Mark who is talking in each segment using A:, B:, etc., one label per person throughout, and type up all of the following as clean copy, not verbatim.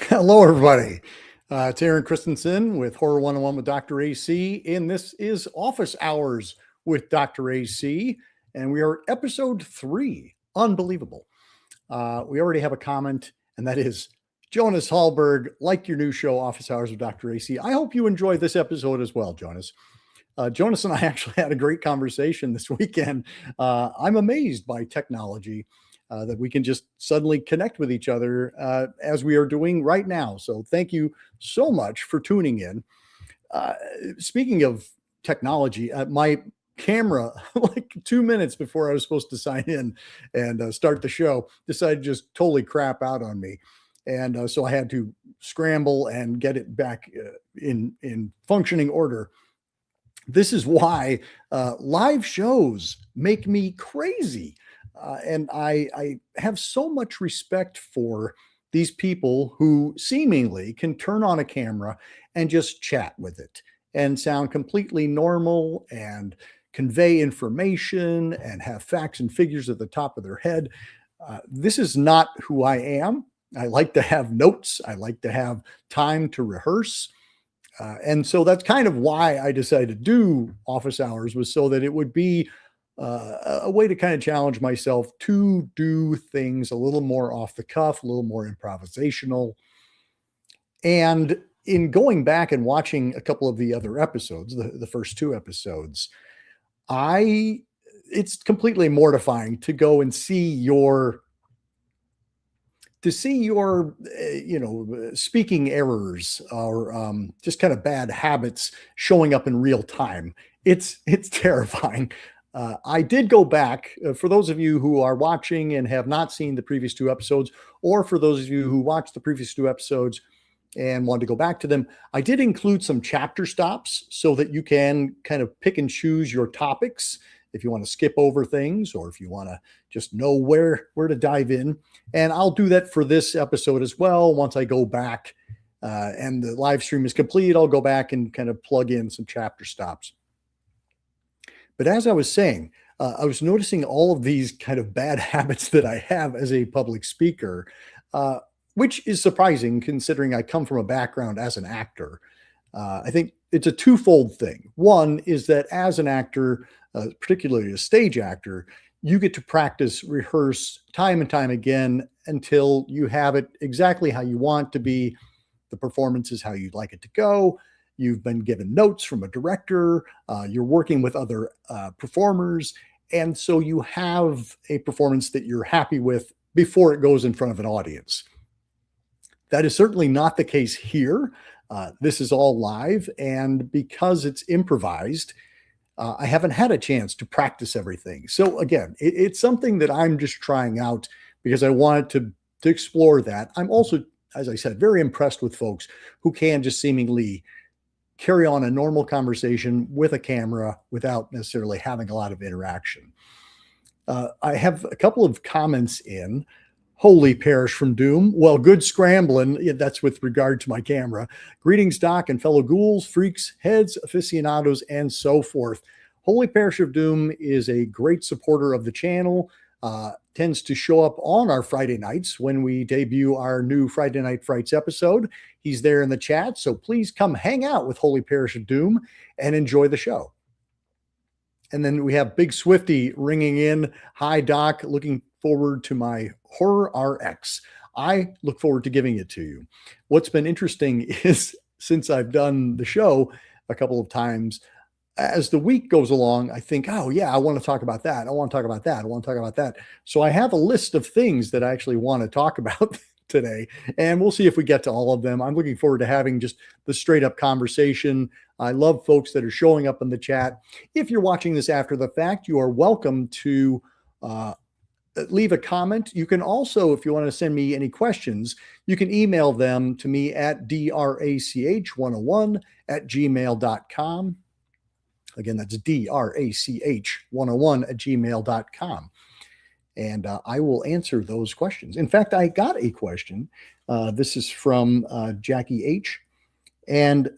A: Hello, everybody. It's Aaron Christensen with Horror 101 with Dr. AC, and this is Office Hours with Dr. AC, and we are at episode 3. Unbelievable. We already have a comment, and that is Jonas Hallberg, like your new show, Office Hours with Dr. AC. I hope you enjoyed this episode as well, Jonas. Jonas and I actually had a great conversation this weekend. I'm amazed by technology that we can just suddenly connect with each other as we are doing right now. So thank you so much for tuning in. Speaking of technology, my camera, like 2 minutes before I was supposed to sign in and start the show, decided to just totally crap out on me. And so I had to scramble and get it back in functioning order. This is why live shows make me crazy. And I have so much respect for these people who seemingly can turn on a camera and just chat with it and sound completely normal and convey information and have facts and figures at the top of their head. This is not who I am. I like to have notes. I like to have time to rehearse. And so that's kind of why I decided to do office hours, was so that it would be a way to kind of challenge myself to do things a little more off the cuff, a little more improvisational. And in going back and watching a couple of the other episodes, the first 2 episodes, it's completely mortifying to go and see your speaking errors or just kind of bad habits showing up in real time. It's terrifying. I did go back for those of you who are watching and have not seen the previous 2 episodes, or for those of you who watched the previous 2 episodes and want to go back to them. I did include some chapter stops so that you can kind of pick and choose your topics if you want to skip over things, or if you want to just know where to dive in. And I'll do that for this episode as well. Once I go back and the live stream is complete, I'll go back and kind of plug in some chapter stops. But as I was saying, I was noticing all of these kind of bad habits that I have as a public speaker, which is surprising considering I come from a background as an actor. I think it's a twofold thing. One is that as an actor, particularly a stage actor, you get to practice, rehearse time and time again until you have it exactly how you want to be. The performance is how you'd like it to go. You've been given notes from a director. You're working with other performers. And so you have a performance that you're happy with before it goes in front of an audience. That is certainly not the case here. This is all live. And because it's improvised, I haven't had a chance to practice everything. So again, it's something that I'm just trying out because I wanted to explore that. I'm also, as I said, very impressed with folks who can just seemingly carry on a normal conversation with a camera without necessarily having a lot of interaction. I have a couple of comments in. Holy perish from doom. Well, good scrambling. Yeah, that's with regard to my camera. Greetings, Doc, and fellow ghouls, freaks, heads, aficionados, and so forth. Holy perish of doom is a great supporter of the channel. Tends to show up on our Friday nights when we debut our new Friday Night Frights episode. He's there in the chat, so please come hang out with Holy Perish of Doom and enjoy the show. And then we have Big Swifty ringing in. Hi, Doc. Looking forward to my Horror RX. I look forward to giving it to you. What's been interesting is since I've done the show a couple of times, as the week goes along, I think, oh, yeah, I want to talk about that. I want to talk about that. I want to talk about that. So I have a list of things that I actually want to talk about today, and we'll see if we get to all of them. I'm looking forward to having just the straight up conversation. I love folks that are showing up in the chat. If you're watching this after the fact, you are welcome to leave a comment. You can also, if you want to send me any questions, you can email them to me at drach101@gmail.com. Again, that's drach101@gmail.com. And I will answer those questions. In fact, I got a question. This is from Jackie H. And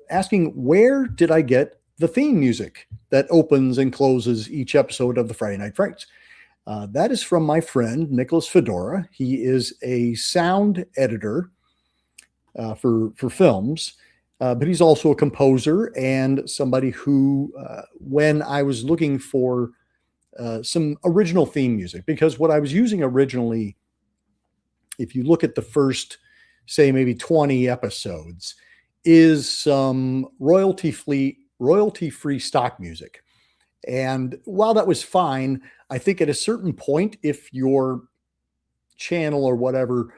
A: asking, where did I get the theme music that opens and closes each episode of the Friday Night Frights? That is from my friend, Nicholas Fedora. He is a sound editor for films, but he's also a composer and somebody who, when I was looking for some original theme music, because what I was using originally, if you look at the first, say, maybe 20 episodes, is some royalty-free stock music. And while that was fine, I think at a certain point, if your channel or whatever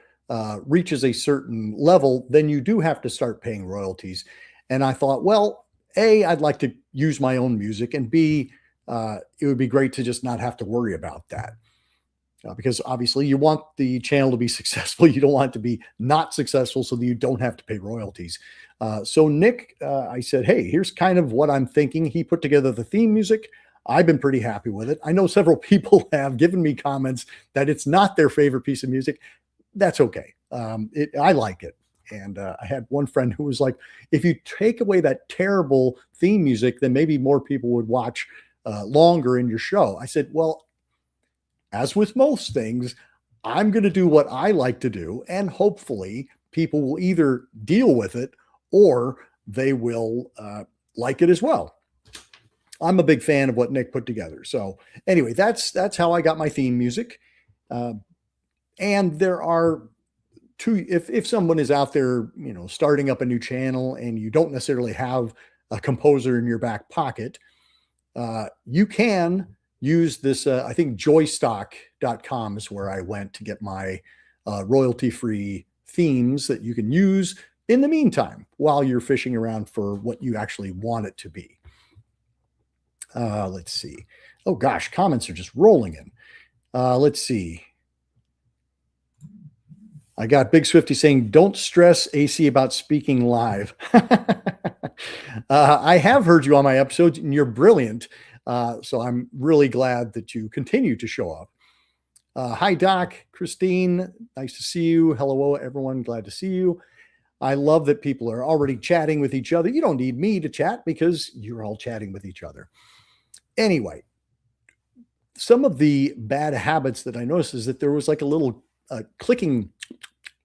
A: reaches a certain level, then you do have to start paying royalties. And I thought, well, A, I'd like to use my own music, and B, it would be great to just not have to worry about that. Because obviously you want the channel to be successful. You don't want it to be not successful so that you don't have to pay royalties. So Nick, I said, hey, here's kind of what I'm thinking. He put together the theme music. I've been pretty happy with it. I know several people have given me comments that it's not their favorite piece of music. That's okay. I like it. And I had one friend who was like, if you take away that terrible theme music, then maybe more people would watch longer in your show. I said, well, as with most things, I'm going to do what I like to do, and hopefully people will either deal with it or they will like it as well. I'm a big fan of what Nick put together. So anyway, that's how I got my theme music. And there are two, if someone is out there, starting up a new channel and you don't necessarily have a composer in your back pocket, you can use this, I think joystock.com is where I went to get my royalty-free themes that you can use in the meantime while you're fishing around for what you actually want it to be. Let's see. Oh gosh, comments are just rolling in. Let's see. I got Big Swifty saying, don't stress AC about speaking live. I have heard you on my episodes and you're brilliant. So I'm really glad that you continue to show up. Hi, Doc, Christine. Nice to see you. Hello, everyone. Glad to see you. I love that people are already chatting with each other. You don't need me to chat because you're all chatting with each other. Anyway, some of the bad habits that I noticed is that there was like a little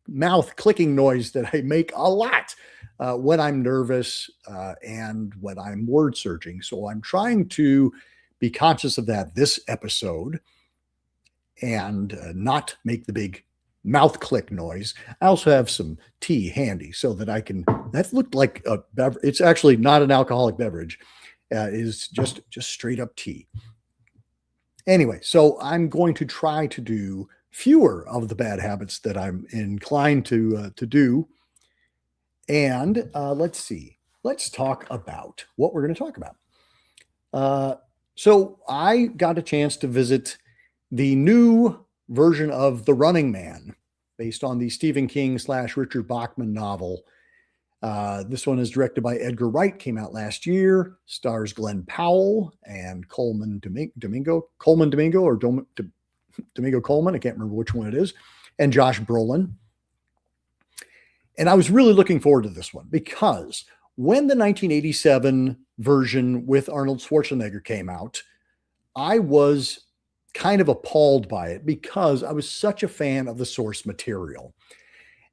A: mouth clicking noise that I make a lot when I'm nervous and when I'm word searching. So I'm trying to be conscious of that this episode and not make the big mouth click noise. I also have some tea handy so that I can, that looked like a beverage. It's actually not an alcoholic beverage. Is just straight up tea. Anyway, so I'm going to try to do fewer of the bad habits that I'm inclined to do. And let's see. Let's talk about what we're going to talk about. So I got a chance to visit the new version of The Running Man, based on the Stephen King / Richard Bachman novel. This one is directed by Edgar Wright, came out last year, stars Glenn Powell and Domingo Coleman. I can't remember which one it is, and Josh Brolin. And I was really looking forward to this one because when the 1987 version with Arnold Schwarzenegger came out, I was kind of appalled by it because I was such a fan of the source material.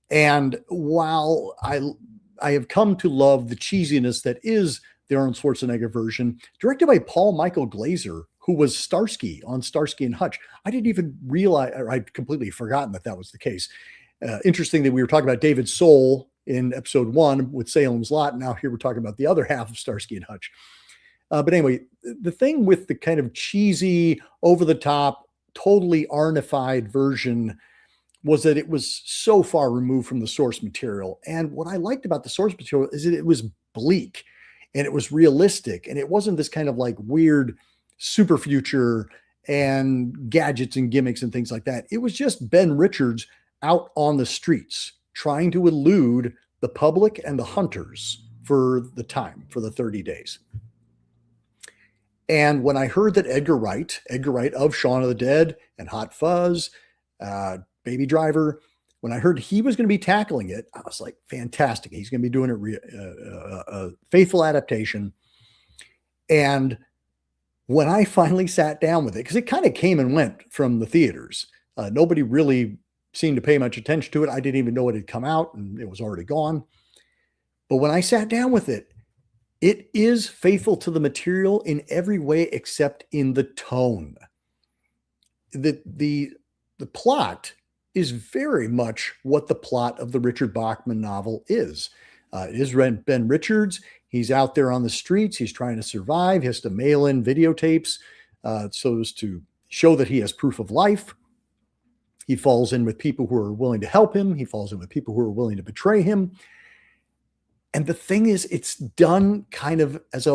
A: And while I have come to love the cheesiness that is the Arnold Schwarzenegger version, directed by Paul Michael Glaser, who was Starsky on Starsky and Hutch. I didn't even realize, or I'd completely forgotten that was the case. Interesting that we were talking about David Soul in episode 1 with Salem's Lot. Now here we're talking about the other half of Starsky and Hutch. But anyway, the thing with the kind of cheesy, over-the-top, totally Arnified version was that it was so far removed from the source material. And what I liked about the source material is that it was bleak and it was realistic. And it wasn't this kind of like weird super future and gadgets and gimmicks and things like that. It was just Ben Richards out on the streets trying to elude the public and the hunters for the time, for the 30 days. And when I heard that Edgar Wright of Shaun of the Dead and Hot Fuzz, Baby Driver, when I heard he was going to be tackling it, I was like, fantastic. He's going to be doing a faithful adaptation. And When I finally sat down with it, because it kind of came and went from the theaters, nobody really seemed to pay much attention to it. I didn't even know it had come out and it was already gone. But when I sat down with it, it is faithful to the material in every way except in the tone. The plot is very much what the plot of the Richard Bachman novel is. It is Ben Richards. He's out there on the streets. He's trying to survive. He has to mail in videotapes so as to show that he has proof of life. He falls in with people who are willing to help him. He falls in with people who are willing to betray him. And the thing is, it's done kind of as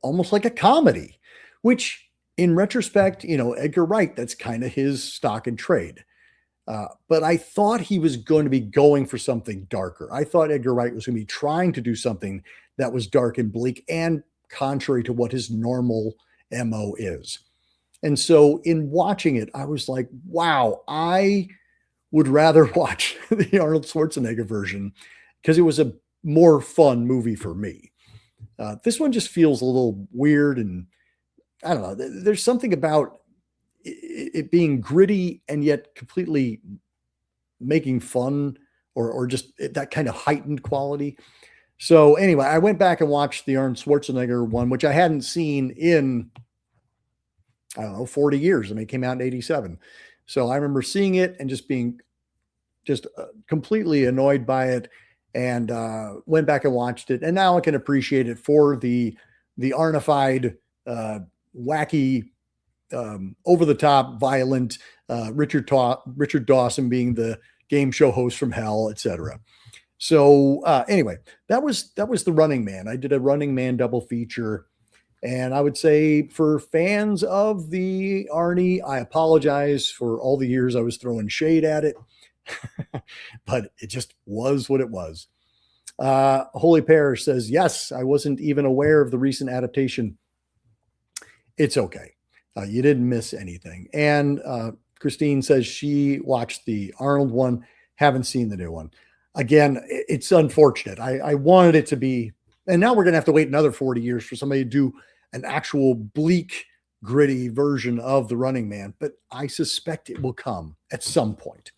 A: almost like a comedy, which in retrospect, Edgar Wright, that's kind of his stock and trade. But I thought he was going to be going for something darker. I thought Edgar Wright was going to be trying to do something that was dark and bleak and contrary to what his normal MO is. And so in watching it, I was like, wow, I would rather watch the Arnold Schwarzenegger version because it was a more fun movie for me. This one just feels a little weird, and I don't know. There's something about it being gritty and yet completely making fun, or just that kind of heightened quality. So anyway, I went back and watched the Arnold Schwarzenegger one, which I hadn't seen in, I don't know, 40 years. I mean, it came out in 87. So I remember seeing it and just being completely annoyed by it, and went back and watched it. And now I can appreciate it for the Arnified, wacky, over the top, violent, Richard Dawson being the game show host from hell, etc. So anyway, that was the Running Man. I did a Running Man double feature, and I would say for fans of the Arnie, I apologize for all the years I was throwing shade at it, but it just was what it was. Holy Pear says, yes, I wasn't even aware of the recent adaptation. It's okay. You didn't miss anything. And Christine says she watched the Arnold one, haven't seen the new one. Again, it's unfortunate. I wanted it to be, and now we're going to have to wait another 40 years for somebody to do an actual bleak, gritty version of the Running Man, but I suspect it will come at some point.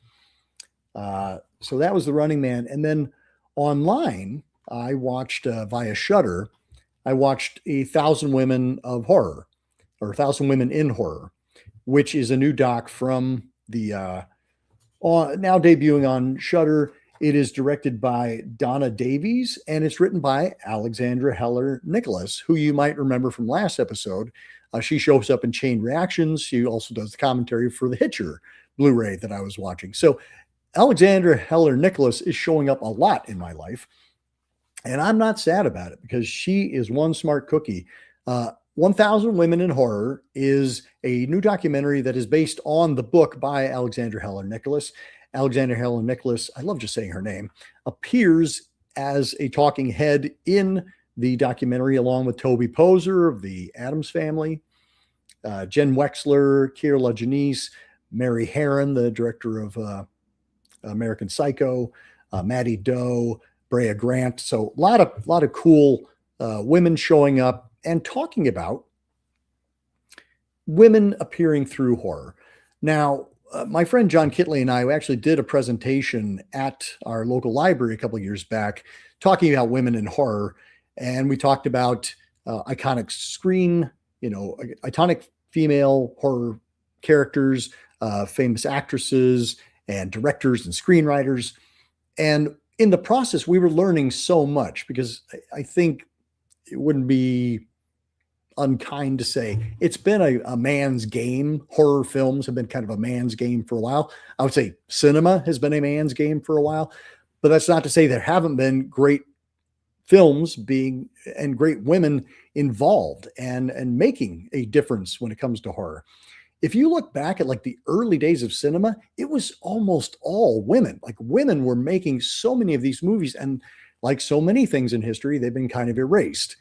A: So that was the Running Man. And then online, I watched via Shudder, I watched 1,000 Women of Horror, or 1,000 Women in Horror, which is a new doc from the now debuting on Shudder. It is directed by Donna Davies, and it's written by Alexandra Heller Nicholas, who you might remember from last episode. She shows up in Chain Reactions. She also does the commentary for the Hitcher Blu-ray that I was watching. So Alexandra Heller Nicholas is showing up a lot in my life, and I'm not sad about it because she is one smart cookie. 1,000 Women in Horror is a new documentary that is based on the book by Alexandra Heller Nicholas. Alexandra Heller Nicholas, I love just saying her name, appears as a talking head in the documentary along with Toby Poser of the Addams Family, Jen Wexler, Keira LaJanice, Mary Herron, the director of American Psycho, Maddie Doe, Brea Grant. So a lot of cool women showing up and talking about women appearing through horror. Now, my friend John Kitley and I actually did a presentation at our local library a couple of years back talking about women in horror. And we talked about iconic iconic female horror characters, famous actresses and directors and screenwriters. And in the process, we were learning so much because I think it wouldn't be unkind to say it's been a man's game. Horror films have been kind of a man's game for a while. I would say cinema has been a man's game for a while, but that's not to say there haven't been great films and great women involved and making a difference when it comes to horror. If you look back at like the early days of cinema, it was almost all women. Like women were making so many of these movies, and like so many things in history, they've been kind of erased.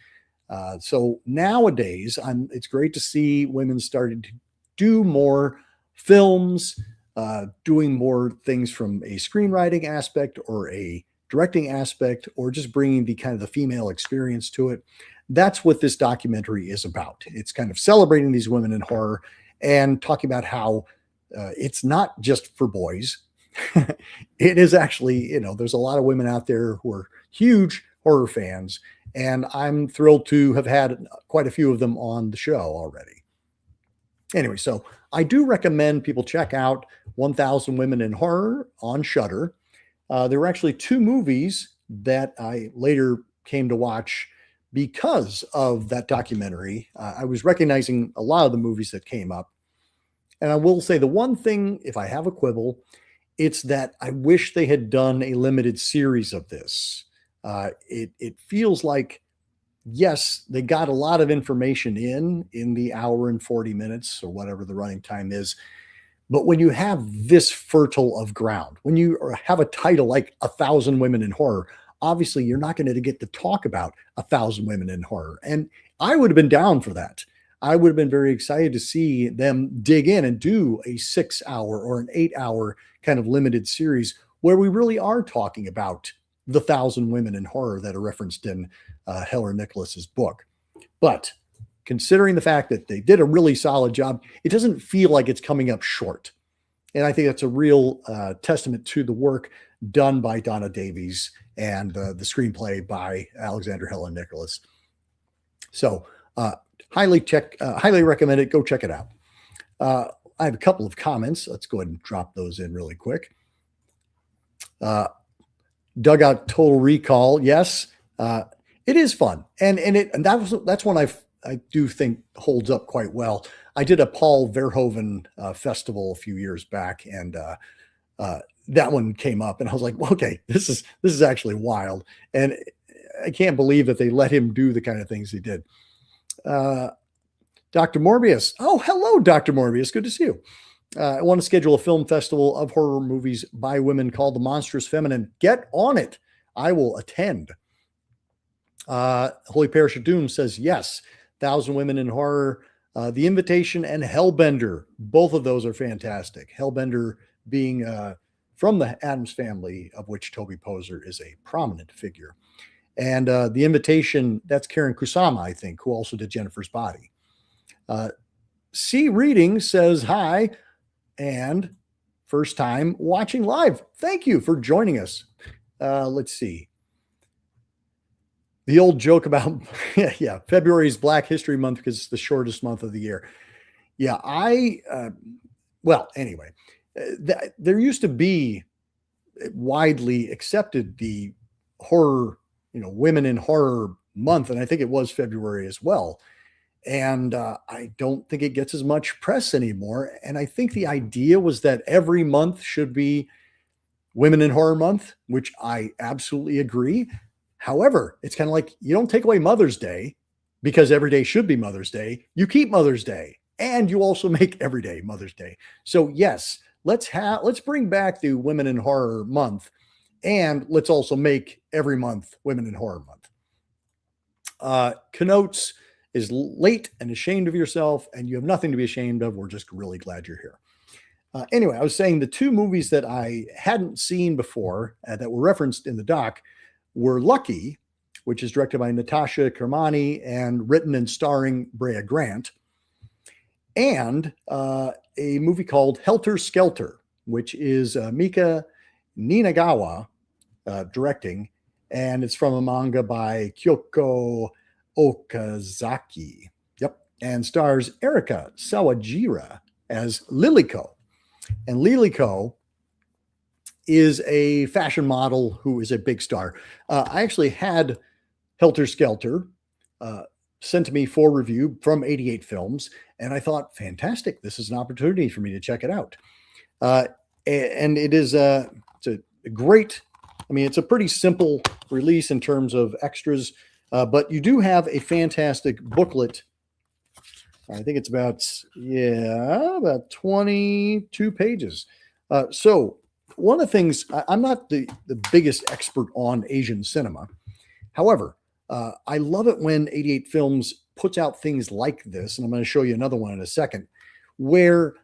A: So nowadays, it's great to see women starting to do more films, doing more things from a screenwriting aspect or a directing aspect or just bringing the kind of the female experience to it. That's what this documentary is about. It's kind of celebrating these women in horror and talking about how it's not just for boys. It is actually, there's a lot of women out there who are huge horror fans, and I'm thrilled to have had quite a few of them on the show already. Anyway, so I do recommend people check out 1000 Women in Horror on Shudder. There were actually 2 movies that I later came to watch because of that documentary. I was recognizing a lot of the movies that came up. And I will say the one thing, if I have a quibble, it's that I wish they had done a limited series of this. It feels like, yes, they got a lot of information in the hour and 40 minutes or whatever the running time is. But when you have this fertile of ground, when you have a title like 1000 Women in Horror, obviously you're not going to get to talk about 1000 women in horror. And I would have been down for that. I would have been very excited to see them dig in and do a 6-hour or an 8-hour kind of limited series where we really are talking about the 1000 women in horror that are referenced in Heller Nicholas's book. But considering the fact that they did a really solid job, it doesn't feel like it's coming up short. And I think that's a real testament to the work done by Donna Davies and the screenplay by Alexander Heller Nicholas. So highly recommend it. Go check it out. I have a couple of comments. Let's go ahead and drop those in really quick. Dugout Total Recall. Yes, it is fun. And that's one I do think holds up quite well. I did a Paul Verhoeven festival a few years back, and that one came up, and I was like, well, okay, this is actually wild, and I can't believe that they let him do the kind of things he did. Dr. Morbius. Oh, hello, Dr. Morbius. Good to see you. I want to schedule a film festival of horror movies by women called The Monstrous Feminine. Get on it. I will attend. Holy Parish of Doom says yes. 1000 Women in Horror, The Invitation, and Hellbender. Both of those are fantastic. Hellbender being from the Addams Family, of which Toby Poser is a prominent figure. And The Invitation, that's Karen Kusama, I think, who also did Jennifer's Body. C. Reading says hi, and first time watching live. Thank you for joining us. Let's see. The old joke about, yeah, February is Black History Month because it's the shortest month of the year. Yeah, well, anyway, there used to be widely accepted the horror, Women in Horror Month, and I think it was February as well. And I don't think it gets as much press anymore. And I think the idea was that every month should be Women in Horror Month, which I absolutely agree. However, it's kind of like you don't take away Mother's Day because every day should be Mother's Day. You keep Mother's Day, and you also make every day Mother's Day. So yes, let's bring back the Women in Horror Month, and let's also make every month Women in Horror Month. Connotes is late and ashamed of yourself, and you have nothing to be ashamed of. We're just really glad you're here. Anyway, I was saying the 2 movies that I hadn't seen before that were referenced in the doc were Lucky, which is directed by Natasha Kermani and written and starring Brea Grant, and a movie called Helter Skelter, which is Mika Ninagawa directing, and it's from a manga by Kyoko Okazaki. Yep. And stars Erika Sawajira as Liliko. And Liliko is a fashion model who is a big star. I actually had Helter Skelter sent to me for review from 88 Films, and I thought, fantastic, this is an opportunity for me to check it out. And it is it's a great, it's a pretty simple release in terms of extras, but you do have a fantastic booklet. I think it's about 22 pages. So one of the things, I'm not the biggest expert on Asian cinema. However, I love it when 88 Films puts out things like this, and I'm going to show you another one in a second, where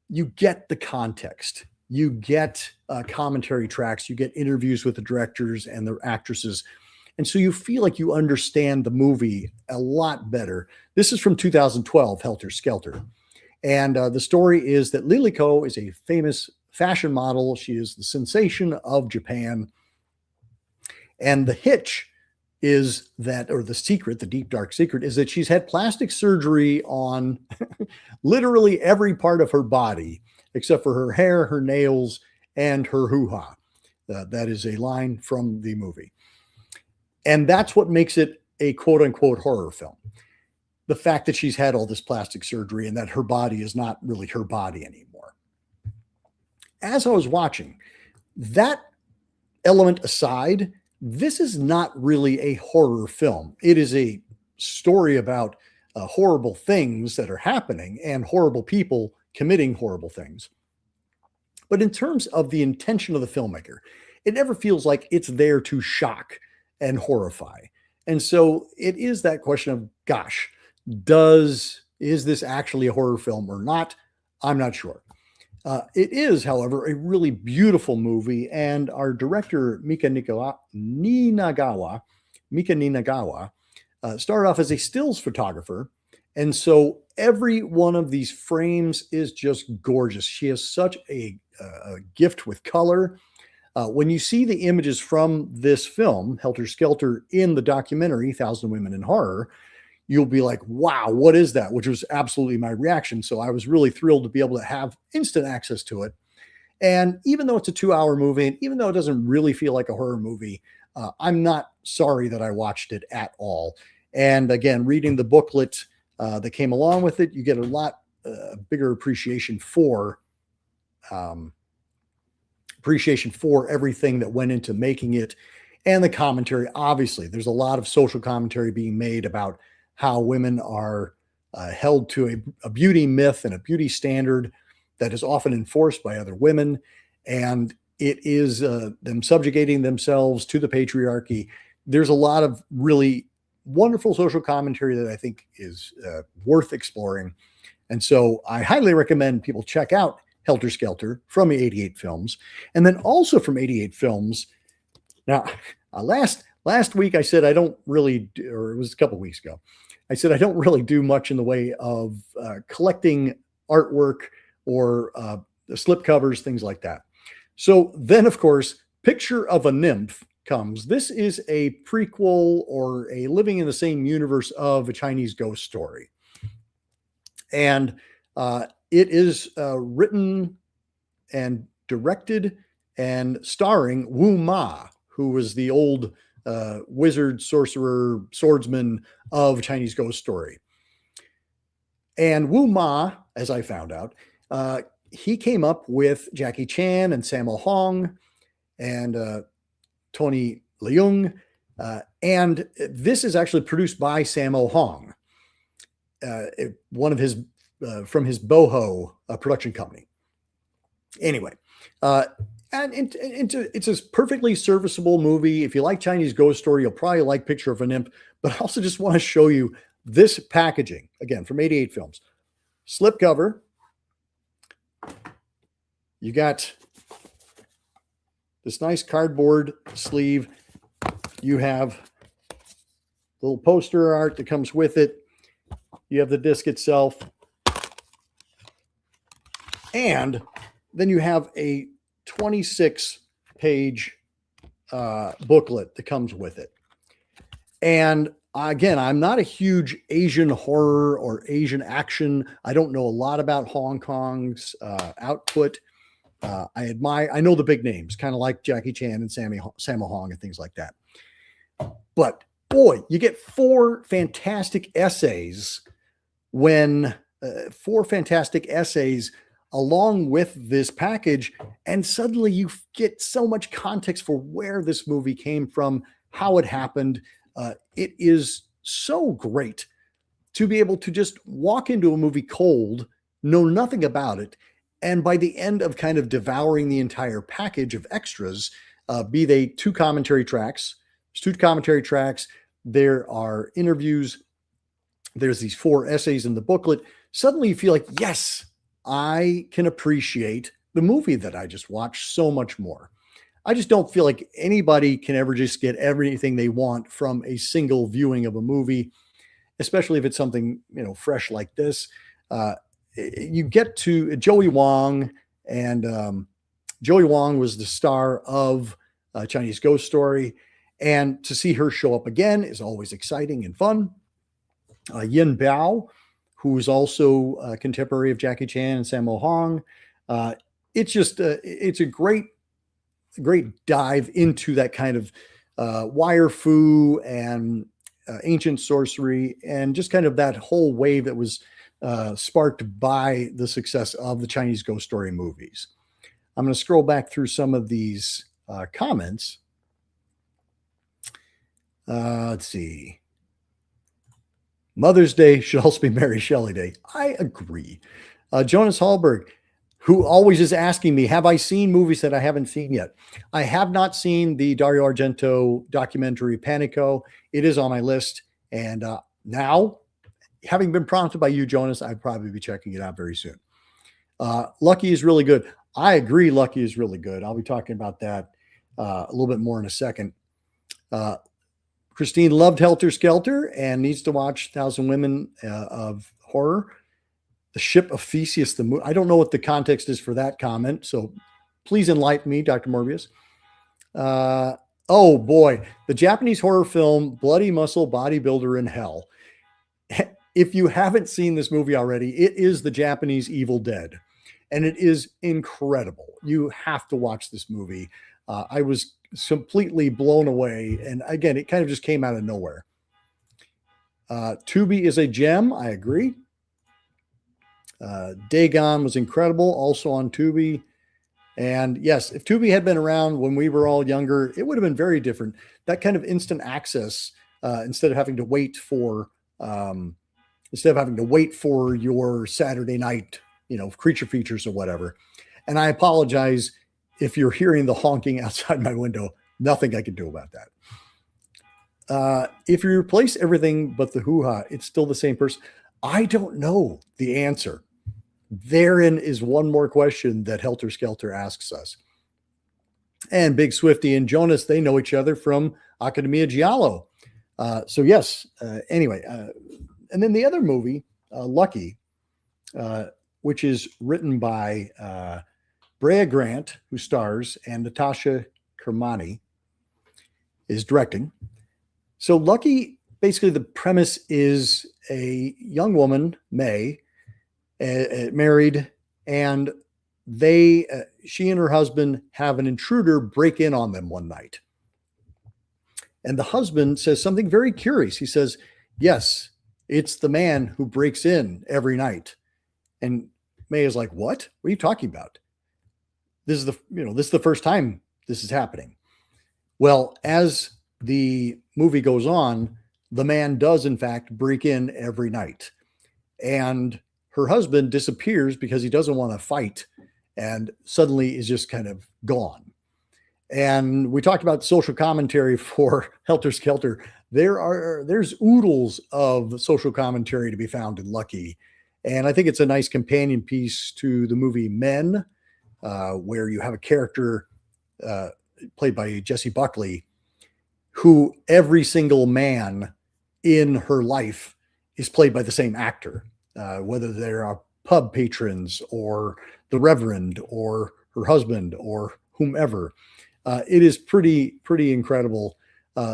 A: you get the context. you get commentary tracks, you get interviews with the directors and the actresses. And so you feel like you understand the movie a lot better. This is from 2012, Helter Skelter. And the story is that Liliko is a famous fashion model. She is the sensation of Japan. And the hitch is that, or the secret, the deep, dark secret, is that she's had plastic surgery on literally every part of her body, except for her hair, her nails, and her hoo-ha. That is a line from the movie. And that's what makes it a quote unquote horror film. The fact that she's had all this plastic surgery and that her body is not really her body anymore. As I was watching, that element aside, this is not really a horror film. It is a story about horrible things that are happening and horrible people committing horrible things. But in terms of the intention of the filmmaker, it never feels like it's there to shock and horrify. And so it is that question of, gosh, is this actually a horror film or not? I'm not sure. It is, however, a really beautiful movie, and our director Mika Ninagawa started off as a stills photographer, and so every one of these frames is just gorgeous. She has such a gift with color. When you see the images from this film, Helter Skelter, in the documentary 1,000 Women in Horror, you'll be like, wow, what is that? Which was absolutely my reaction. So I was really thrilled to be able to have instant access to it. And even though it's a 2-hour movie, and even though it doesn't really feel like a horror movie, I'm not sorry that I watched it at all. And again, reading the booklet that came along with it, you get a lot bigger appreciation for everything that went into making it, and the commentary. Obviously, there's a lot of social commentary being made about how women are held to a beauty myth and a beauty standard that is often enforced by other women. And it is them subjugating themselves to the patriarchy. There's a lot of really wonderful social commentary that I think is worth exploring. And so I highly recommend people check out Helter Skelter from 88 Films. And then also from 88 Films. Now, last week I said I don't really, or it was a couple weeks ago, I said I don't really do much in the way of collecting artwork or the slip covers, things like that. So then, of course, Picture of a Nymph comes. This is a prequel or a living in the same universe of a Chinese ghost story. And it is written and directed and starring Wu Ma, who was the old wizard, sorcerer, swordsman of Chinese ghost story. And Wu Ma, as I found out, he came up with Jackie Chan and Sammo Hung and Tony Leung. And this is actually produced by Sammo Hung, one of his from his Boho production company. Anyway, and it's a perfectly serviceable movie. If you like Chinese ghost story, you'll probably like Picture of a Nymph. But I also just want to show you this packaging, again, from 88 Films. Slipcover. You got this nice cardboard sleeve. You have little poster art that comes with it. You have the disc itself. And then you have a 26-page booklet that comes with it. And again, I'm not a huge Asian horror or Asian action. I don't know a lot about Hong Kong's output. I know the big names, kind of like Jackie Chan and Sammo Hung and things like that. But boy, you get four fantastic essays along with this package, and suddenly you get so much context for where this movie came from, how it happened. It is so great to be able to just walk into a movie cold, know nothing about it, and by the end of kind of devouring the entire package of extras, be they two commentary tracks, there are interviews, there's these 4 essays in the booklet, suddenly you feel like, yes, I can appreciate the movie that I just watched so much more. I just don't feel like anybody can ever just get everything they want from a single viewing of a movie, especially if it's something, fresh like this. Uh, you get to Joey Wong, and Joey Wong was the star of Chinese Ghost Story, and to see her show up again is always exciting and fun. Yin Bao, who is also a contemporary of Jackie Chan and Sammo Hong. It's just it's a great dive into that kind of wire fu and ancient sorcery, and just kind of that whole wave that was sparked by the success of the Chinese Ghost Story movies. I'm going to scroll back through some of these comments. Let's see. Mother's Day should also be Mary Shelley Day. I agree. Jonas Hallberg, who always is asking me, have I seen movies that I haven't seen yet? I have not seen the Dario Argento documentary Panico. It is on my list. And now, having been prompted by you, Jonas, I'd probably be checking it out very soon. Lucky is really good. I agree. Lucky is really good. I'll be talking about that a little bit more in a second. Christine loved Helter Skelter and needs to watch 1,000 Women of Horror. The Ship of Theseus, the movie. I don't know what the context is for that comment, so please enlighten me, Dr. Morbius. Oh boy, the Japanese horror film Bloody Muscle Bodybuilder in Hell. If you haven't seen this movie already, it is the Japanese Evil Dead, and it is incredible. You have to watch this movie. I was completely blown away, and again, it kind of just came out of nowhere. Tubi is a gem. I agree. Dagon was incredible, also on Tubi. And yes, if Tubi had been around when we were all younger, it would have been very different. That kind of instant access, instead of having to wait for your Saturday night, creature features or whatever. And I apologize if you're hearing the honking outside my window. Nothing I can do about that. If you replace everything but the hoo-ha, it's still the same person. I don't know the answer. Therein is one more question that Helter Skelter asks us. And Big Swifty and Jonas, they know each other from Academia Giallo. So yes, anyway. And then the other movie, Lucky, which is written by Brea Grant, who stars, and Natasha Kermani is directing. So Lucky, basically the premise is a young woman, May, married, and she and her husband have an intruder break in on them one night. And the husband says something very curious. He says, yes, it's the man who breaks in every night. And May is like, what are you talking about? This is the first time this is happening. Well, as the movie goes on, the man does in fact break in every night, and her husband disappears because he doesn't want to fight, and suddenly is just kind of gone. And we talked about social commentary for Helter Skelter. There's oodles of social commentary to be found in Lucky. And I think it's a nice companion piece to the movie Men, where you have a character played by Jesse Buckley, who every single man in her life is played by the same actor, whether they're pub patrons or the Reverend or her husband or whomever. It is pretty incredible.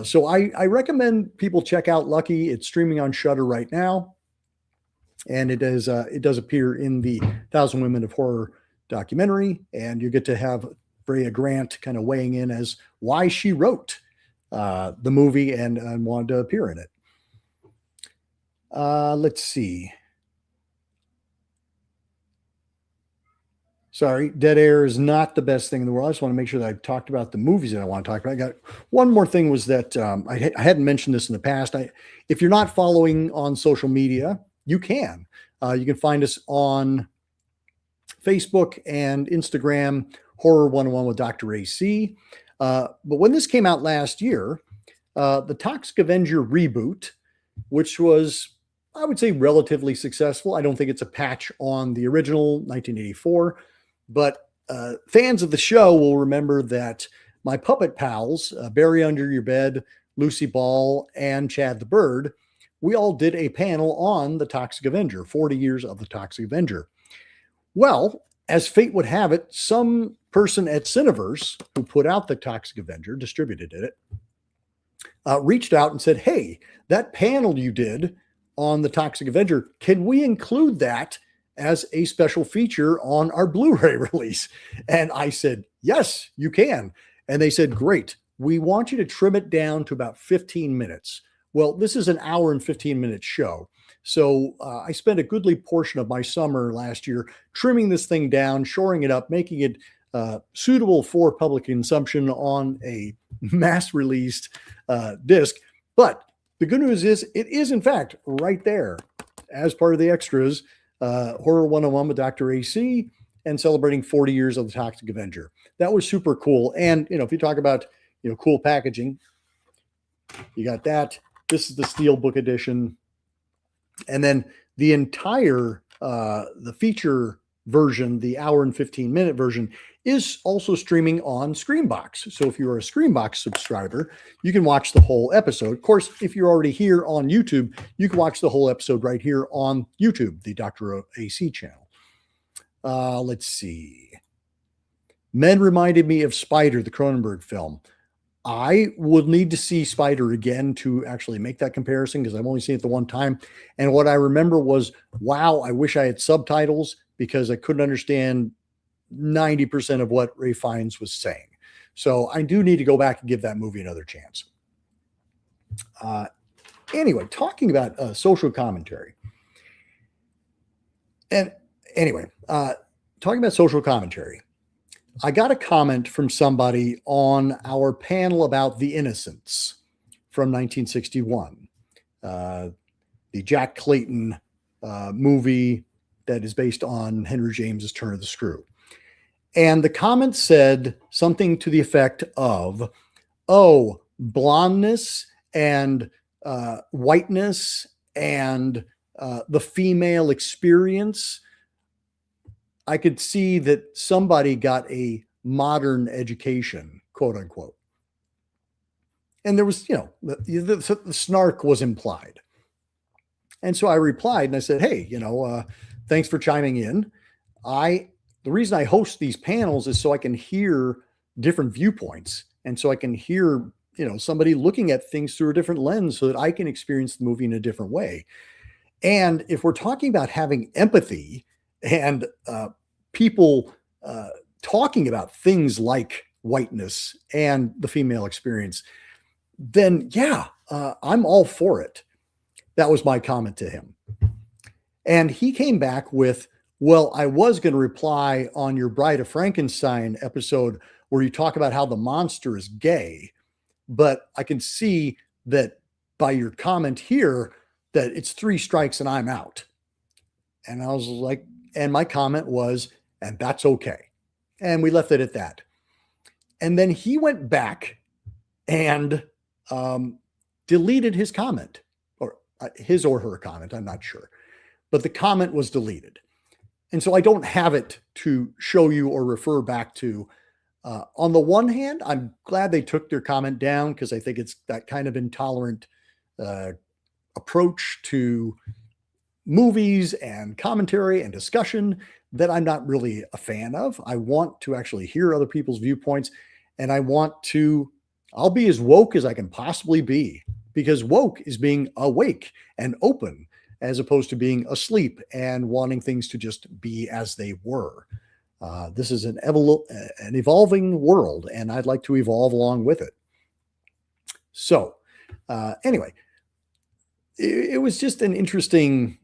A: So I recommend people check out Lucky. It's streaming on Shudder right now, and it does appear in the 1,000 Women of Horror documentary, and you get to have Brea Grant kind of weighing in as why she wrote the movie and wanted to appear in it. Let's see. Sorry, dead air is not the best thing in the world. I just want to make sure that I've talked about the movies that I want to talk about. I got one more thing was that I hadn't mentioned this in the past. If you're not following on social media, you can. You can find us on Facebook and Instagram, Horror 101 with Dr. AC. But when this came out last year, the Toxic Avenger reboot, which was, I would say, relatively successful. I don't think it's a patch on the original 1984, but fans of the show will remember that my puppet pals, Barry Under Your Bed, Lucy Ball, and Chad the Bird, we all did a panel on the Toxic Avenger, 40 years of the Toxic Avenger. Well, as fate would have it, some person at Cineverse who put out the Toxic Avenger, distributed it, reached out and said, hey, that panel you did on the Toxic Avenger, can we include that as a special feature on our Blu-ray release? And I said, yes, you can. And they said, great. We want you to trim it down to about 15 minutes. Well, this is an hour and 15-minute show. So I spent a goodly portion of my summer last year trimming this thing down, shoring it up, making it suitable for public consumption on a mass-released disc. But the good news is it is, in fact, right there as part of the extras, Horror 101 with Dr. AC and celebrating 40 years of the Toxic Avenger. That was super cool. And, if you talk about, cool packaging, you got that. This is the Steelbook edition. And then the entire, the feature version, the hour and 15-minute version, is also streaming on Screambox. So if you're a Screambox subscriber, you can watch the whole episode. Of course, if you're already here on YouTube, you can watch the whole episode right here on YouTube, the Dr. AC channel. Let's see. Men reminded me of Spider, the Cronenberg film. I would need to see Spider again to actually make that comparison because I've only seen it the one time. And what I remember was, wow, I wish I had subtitles because I couldn't understand 90% of what Ray Fiennes was saying. So I do need to go back and give that movie another chance. Anyway, talking about social commentary. And anyway, talking about social commentary. I got a comment from somebody on our panel about The Innocents from 1961, the Jack Clayton movie that is based on Henry James's Turn of the Screw. And the comment said something to the effect of, oh, blondness and whiteness and the female experience. I could see that somebody got a modern education, quote unquote. And there was, the snark was implied. And so I replied and I said, hey, thanks for chiming in. The reason I host these panels is so I can hear different viewpoints. And so I can hear, somebody looking at things through a different lens so that I can experience the movie in a different way. And if we're talking about having empathy and people talking about things like whiteness and the female experience, then yeah, I'm all for it. That was my comment to him. And he came back with, well, I was going to reply on your Bride of Frankenstein episode where you talk about how the monster is gay, but I can see that by your comment here that it's 3 strikes and I'm out. And I was like, and my comment was, and that's okay. And we left it at that. And then he went back and deleted his comment, or his or her comment, I'm not sure. But the comment was deleted. And so I don't have it to show you or refer back to. On the one hand, I'm glad they took their comment down because I think it's that kind of intolerant approach to movies and commentary and discussion that I'm not really a fan of. I want to actually hear other people's viewpoints, and I'll be as woke as I can possibly be, because woke is being awake and open as opposed to being asleep and wanting things to just be as they were. This is an evolving world, and I'd like to evolve along with it. So anyway, it was just an interesting,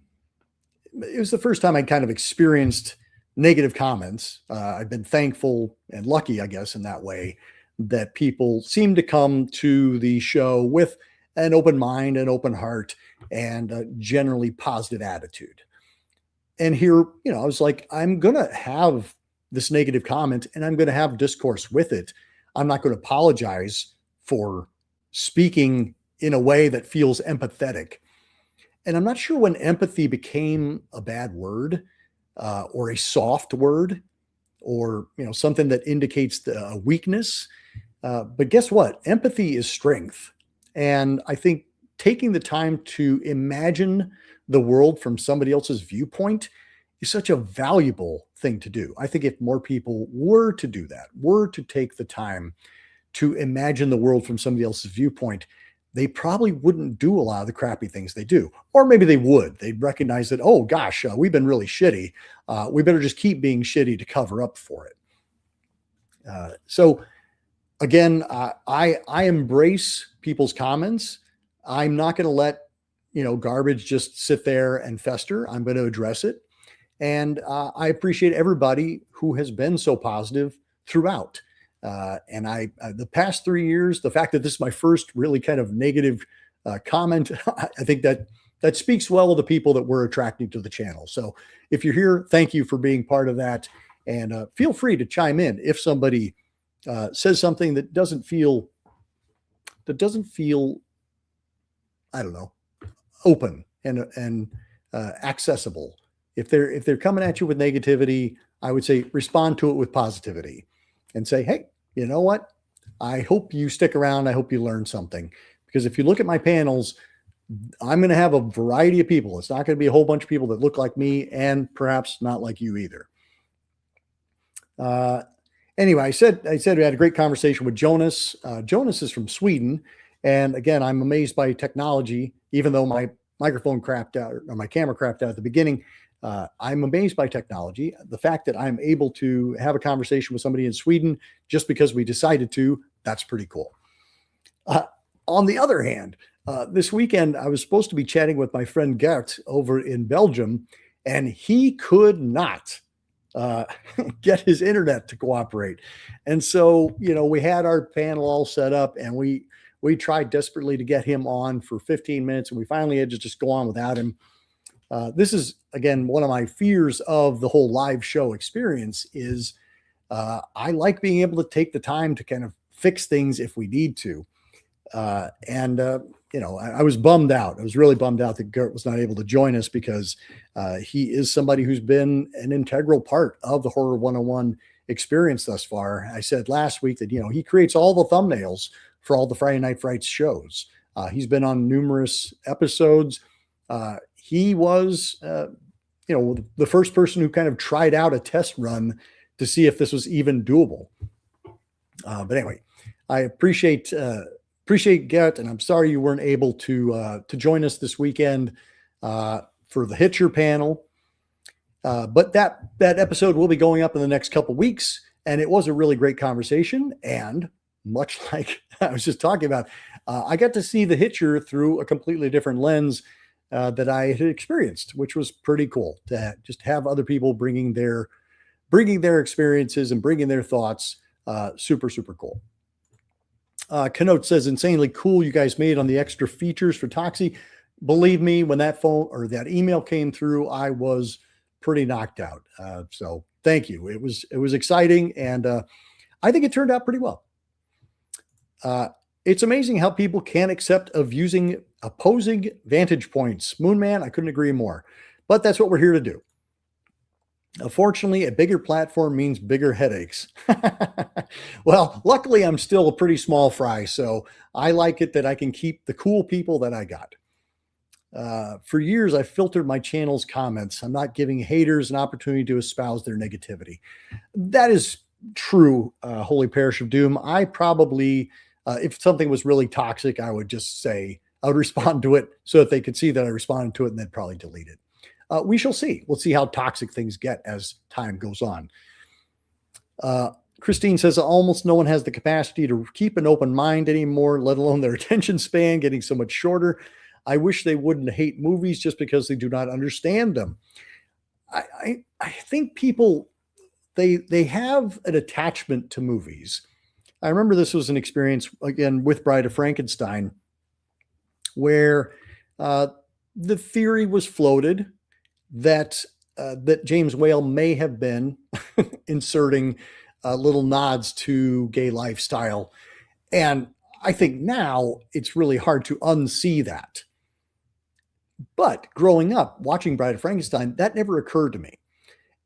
A: it was the first time I kind of experienced negative comments. I've been thankful and lucky, I guess, in that way, that people seem to come to the show with an open mind, an open heart, and a generally positive attitude. And here, I was like, I'm going to have this negative comment and I'm going to have discourse with it. I'm not going to apologize for speaking in a way that feels empathetic. And I'm not sure when empathy became a bad word or a soft word or something that indicates a weakness. But guess what? Empathy is strength. And I think taking the time to imagine the world from somebody else's viewpoint is such a valuable thing to do. I think if more people were to do that, were to take the time to imagine the world from somebody else's viewpoint, they probably wouldn't do a lot of the crappy things they do. Or maybe they would. They'd recognize that, oh gosh, we've been really shitty. We better just keep being shitty to cover up for it. So again, I embrace people's comments. I'm not going to let garbage just sit there and fester. I'm going to address it. And I appreciate everybody who has been so positive throughout. And the past 3 years, the fact that this is my first really kind of negative comment, I think that speaks well of the people that we're attracting to the channel. So if you're here, thank you for being part of that. And feel free to chime in if somebody says something that doesn't feel, I don't know, open and accessible. If they're coming at you with negativity, I would say respond to it with positivity and say, hey, you know what? I hope you stick around. I hope you learn something, because if you look at my panels, I'm going to have a variety of people. It's not going to be a whole bunch of people that look like me and perhaps not like you either. Anyway, I said we had a great conversation with Jonas. Jonas is from Sweden. And again, I'm amazed by technology, even though my microphone crapped out or my camera crapped out at the beginning. I'm amazed by technology. The fact that I'm able to have a conversation with somebody in Sweden just because we decided to, that's pretty cool. On the other hand, this weekend, I was supposed to be chatting with my friend Gert over in Belgium, and he could not get his internet to cooperate. And so, we had our panel all set up, and we tried desperately to get him on for 15 minutes, and we finally had to just go on without him. This is, again, one of my fears of the whole live show experience is I like being able to take the time to kind of fix things if we need to. I was bummed out. I was really bummed out that Gert was not able to join us, because he is somebody who's been an integral part of the Horror 101 experience thus far. I said last week that, he creates all the thumbnails for all the Friday Night Frights shows. He's been on numerous episodes. He was, the first person who kind of tried out a test run to see if this was even doable. But anyway, I appreciate Gert, and I'm sorry you weren't able to join us this weekend for the Hitcher panel. But that episode will be going up in the next couple weeks, and it was a really great conversation. And much like I was just talking about, I got to see the Hitcher through a completely different lens that I had experienced, which was pretty cool to just have other people bringing their experiences and bringing their thoughts. Super, super cool. Kenote says, insanely cool you guys made on the extra features for Toxie. Believe me, when that phone or that email came through, I was pretty knocked out. So thank you. It was exciting, and I think it turned out pretty well. It's amazing how people can accept of using opposing vantage points. Moonman, I couldn't agree more. But that's what we're here to do. Unfortunately, a bigger platform means bigger headaches. Well, luckily, I'm still a pretty small fry, so I like it that I can keep the cool people that I got. For years, I filtered my channel's comments. I'm not giving haters an opportunity to espouse their negativity. That is true, Holy Parish of Doom. I probably, if something was really toxic, I would just say, I would respond to it so that they could see that I responded to it, and then probably delete it. We shall see. We'll see how toxic things get as time goes on. Christine says, almost no one has the capacity to keep an open mind anymore, let alone their attention span getting so much shorter. I wish they wouldn't hate movies just because they do not understand them. I think people, they have an attachment to movies. I remember this was an experience, again, with Bride of Frankenstein, where the theory was floated that James Whale may have been inserting little nods to gay lifestyle. And I think now it's really hard to unsee that. But growing up, watching Bride of Frankenstein, that never occurred to me.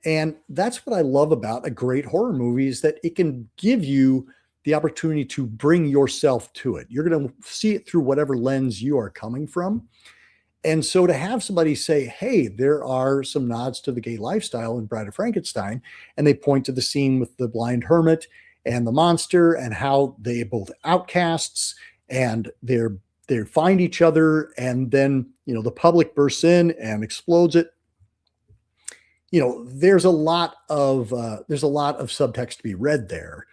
A: And that's what I love about a great horror movie is that it can give you the opportunity to bring yourself to it. You're going to see it through whatever lens you are coming from. And so to have somebody say, hey, there are some nods to the gay lifestyle in Bride of Frankenstein, and they point to the scene with the blind hermit and the monster and how they both outcasts and they find each other, and then the public bursts in and explodes it. There's a lot of subtext to be read there.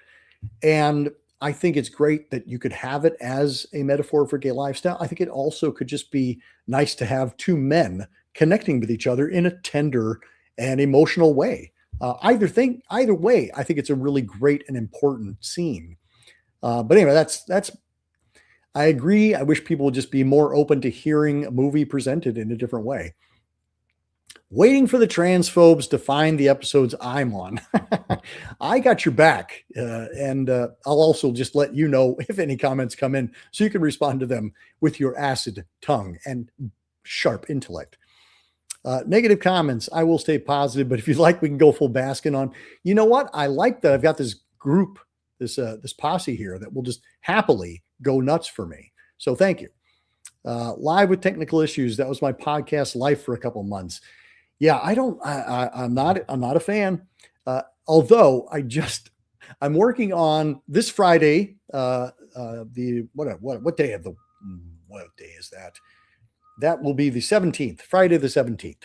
A: And I think it's great that you could have it as a metaphor for gay lifestyle. I think it also could just be nice to have two men connecting with each other in a tender and emotional way. Either way, I think it's a really great and important scene. But anyway, that's. I agree. I wish people would just be more open to hearing a movie presented in a different way. Waiting for the transphobes to find the episodes I'm on. I got your back. And I'll also just let you know if any comments come in so you can respond to them with your acid tongue and sharp intellect. Negative comments, I will stay positive, but if you'd like, we can go full Baskin on. You know what? I like that I've got this group, this posse here that will just happily go nuts for me. So thank you. Live with technical issues. That was my podcast life for a couple months. Yeah, I'm not a fan. Although I'm working on this Friday. What day is that? That will be the 17th, Friday the 17th.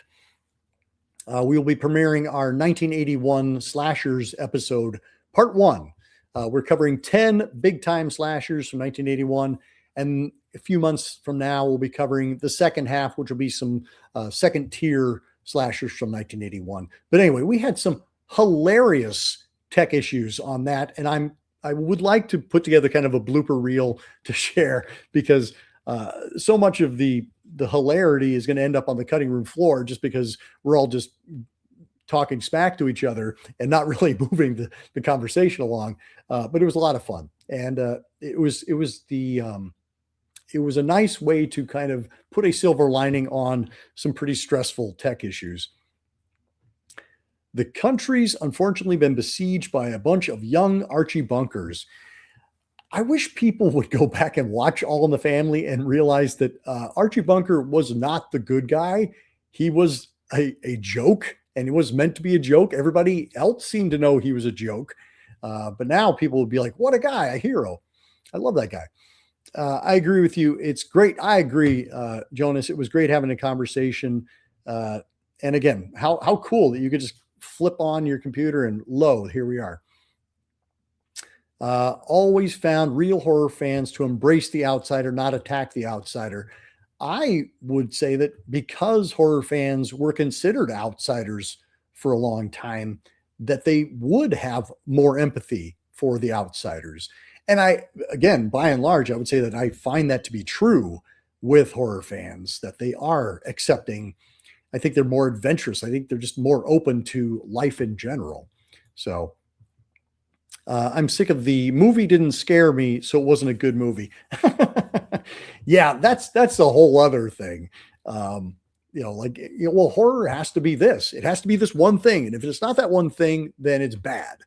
A: We will be premiering our 1981 slashers episode, part 1. We're covering 10 big time slashers from 1981, and a few months from now, we'll be covering the second half, which will be some second tier slashers from 1981. But anyway, we had some hilarious tech issues on that, and I would like to put together kind of a blooper reel to share, because so much of the hilarity is going to end up on the cutting room floor just because we're all just talking smack to each other and not really moving the conversation along. But it was a lot of fun, and it was a nice way to kind of put a silver lining on some pretty stressful tech issues. The country's unfortunately been besieged by a bunch of young Archie bunkers. I wish people would go back and watch All in the Family and realize that Archie Bunker was not the good guy. He was a joke, and it was meant to be a joke. Everybody else seemed to know he was a joke. But now people would be like, what a guy, a hero. I love that guy. I agree with you. It's great. I agree, Jonas. It was great having a conversation. And again, how cool that you could just flip on your computer and lo, here we are. Always found real horror fans to embrace the outsider, not attack the outsider. I would say that because horror fans were considered outsiders for a long time, that they would have more empathy for the outsiders. And again, by and large, I would say that I find that to be true with horror fans, that they are accepting. I think they're more adventurous. I think they're just more open to life in general. So I'm sick of the movie didn't scare me, so it wasn't a good movie. Yeah, that's a whole other thing. Well, horror has to be this. It has to be this one thing. And if it's not that one thing, then it's bad.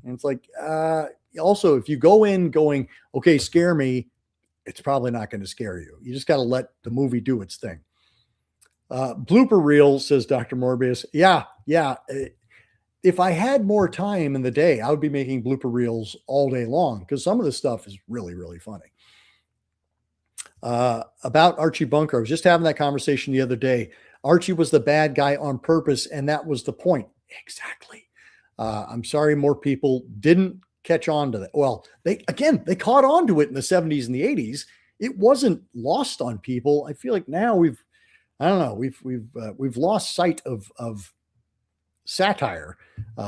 A: And it's like, also, if you go in going, okay, scare me, it's probably not going to scare you. You just got to let the movie do its thing. Blooper reel, says Dr. Morbius. Yeah. If I had more time in the day, I would be making blooper reels all day long, because some of the stuff is really, really funny. About Archie Bunker, I was just having that conversation the other day. Archie was the bad guy on purpose, and that was the point. Exactly. I'm sorry more people didn't catch on to that. Well, they caught on to it in the 70s and the 80s. It wasn't lost on people. I feel like now we've lost sight of satire.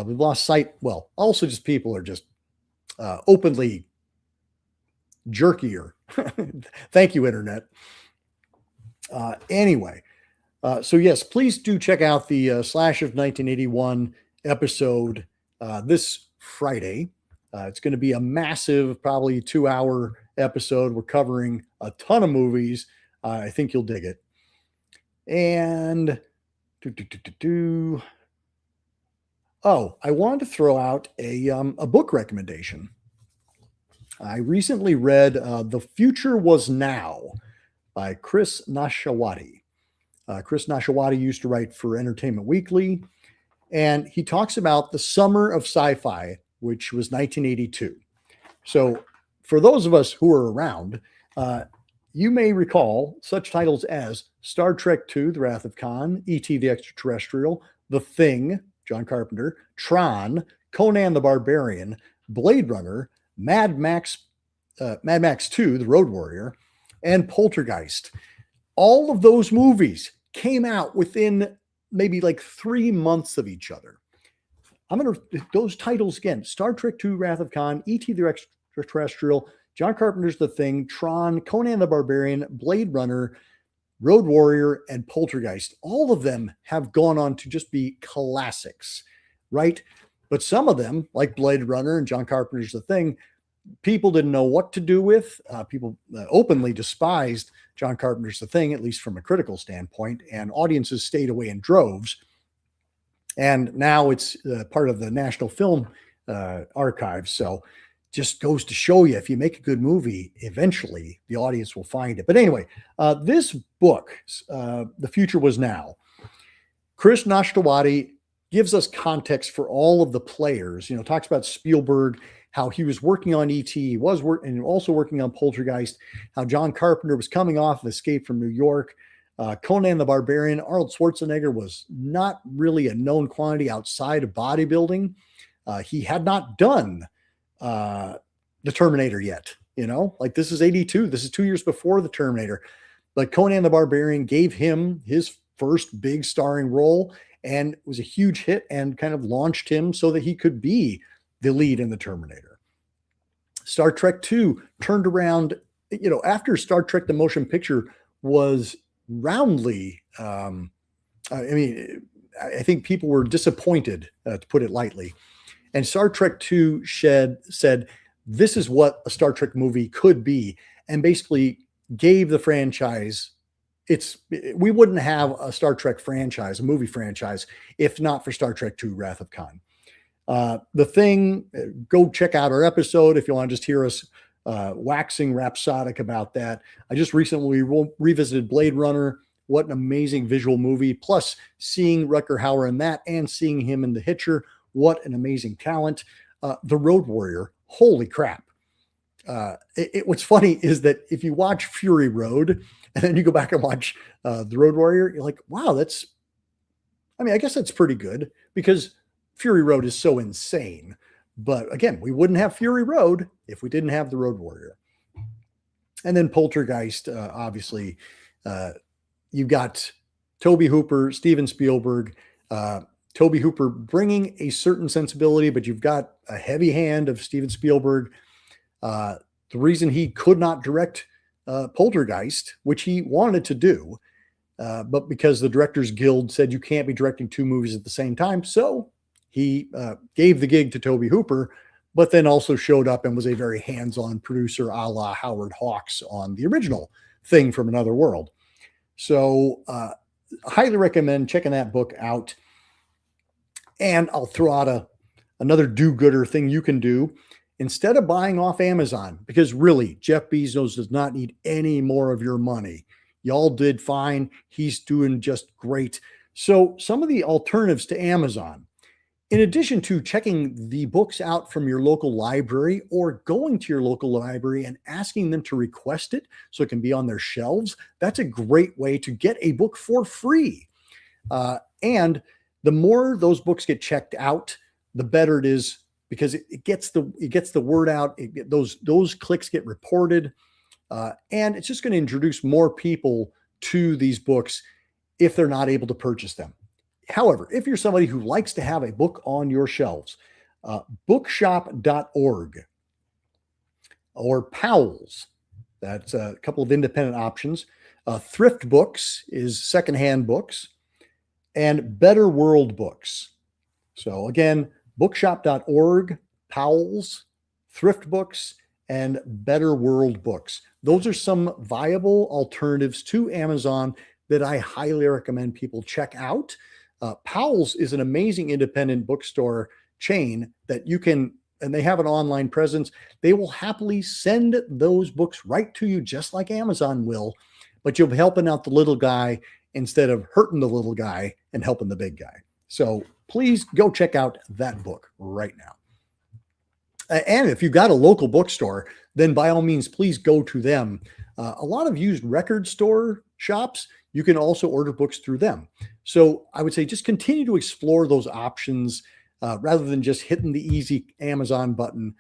A: We've lost sight. Well, also just people are just openly jerkier. Thank you, internet. Anyway, so yes, please do check out the Slash of 1981 episode this Friday. It's going to be a massive, probably 2-hour episode. We're covering a ton of movies. I think you'll dig it. And Oh, I wanted to throw out a book recommendation. I recently read The Future Was Now by Chris Nashawati. Chris Nashawati used to write for Entertainment Weekly, and he talks about the summer of sci-fi, which was 1982. So, for those of us who are around, uh, you may recall such titles as Star Trek II, The Wrath of Khan, E.T. the Extraterrestrial, The Thing, John Carpenter, Tron, Conan the Barbarian, Blade Runner, Mad Max 2, The Road Warrior, and Poltergeist. All of those movies came out within maybe like 3 months of each other. I'm going to those titles again: Star Trek II, Wrath of Khan, E.T. the Extraterrestrial, John Carpenter's The Thing, Tron, Conan the Barbarian, Blade Runner, Road Warrior, and Poltergeist. All of them have gone on to just be classics, right? But some of them, like Blade Runner and John Carpenter's The Thing, people didn't know what to do with. People openly despised John Carpenter's The Thing, at least from a critical standpoint, and audiences stayed away in droves. And now it's part of the National Film Archives. So just goes to show you, if you make a good movie, eventually the audience will find it. But anyway, this book, The Future Was Now, Chris Nashtawati gives us context for all of the players. You know, talks about Spielberg, how he was working on E.T., he was and also working on Poltergeist, how John Carpenter was coming off of Escape from New York. Conan the Barbarian, Arnold Schwarzenegger was not really a known quantity outside of bodybuilding. He had not done The Terminator yet. You know, like, this is 82. This is 2 years before The Terminator. But Conan the Barbarian gave him his first big starring role, and it was a huge hit and kind of launched him so that he could be the lead in The Terminator. Star Trek II turned around, you know, after Star Trek the Motion Picture was roundly, I think people were disappointed, to put it lightly. And Star Trek II said, this is what a Star Trek movie could be, and basically gave the franchise we wouldn't have a Star Trek franchise, a movie franchise, if not for Star Trek II, Wrath of Khan. The Thing, go check out our episode if you want to just hear us waxing rhapsodic about that. I just recently revisited Blade Runner. What an amazing visual movie. Plus, seeing Rutger Hauer in that and seeing him in The Hitcher, what an amazing talent. The Road Warrior, holy crap. What's funny is that if you watch Fury Road and then you go back and watch The Road Warrior, you're like, wow, I guess that's pretty good, because Fury Road is so insane. But again, we wouldn't have Fury Road if we didn't have The Road Warrior. And then Poltergeist, obviously, you've got Tobe Hooper, Steven Spielberg, Tobe Hooper bringing a certain sensibility, but you've got a heavy hand of Steven Spielberg. The reason he could not direct Poltergeist, which he wanted to do, but because the Directors Guild said you can't be directing two movies at the same time, so he gave the gig to Tobe Hooper, but then also showed up and was a very hands-on producer, a la Howard Hawks on the original Thing from Another World. So highly recommend checking that book out. And I'll throw out another do-gooder thing you can do. Instead of buying off Amazon, because really, Jeff Bezos does not need any more of your money. Y'all did fine. He's doing just great. So some of the alternatives to Amazon, in addition to checking the books out from your local library or going to your local library and asking them to request it so it can be on their shelves, that's a great way to get a book for free. And the more those books get checked out, the better it is, because it gets the word out. Those clicks get reported, and it's just going to introduce more people to these books if they're not able to purchase them. However, if you're somebody who likes to have a book on your shelves, bookshop.org or Powell's, that's a couple of independent options. Thrift Books is secondhand books, and Better World Books. So again, bookshop.org, Powell's, Thrift Books, and Better World Books. Those are some viable alternatives to Amazon that I highly recommend people check out. Powell's is an amazing independent bookstore chain that you can, and they have an online presence. They will happily send those books right to you, just like Amazon will, but you'll be helping out the little guy instead of hurting the little guy and helping the big guy. So please go check out that book right now. And if you've got a local bookstore, then by all means, please go to them. A lot of used record store shops, you can also order books through them. So I would say just continue to explore those options rather than just hitting the easy Amazon button.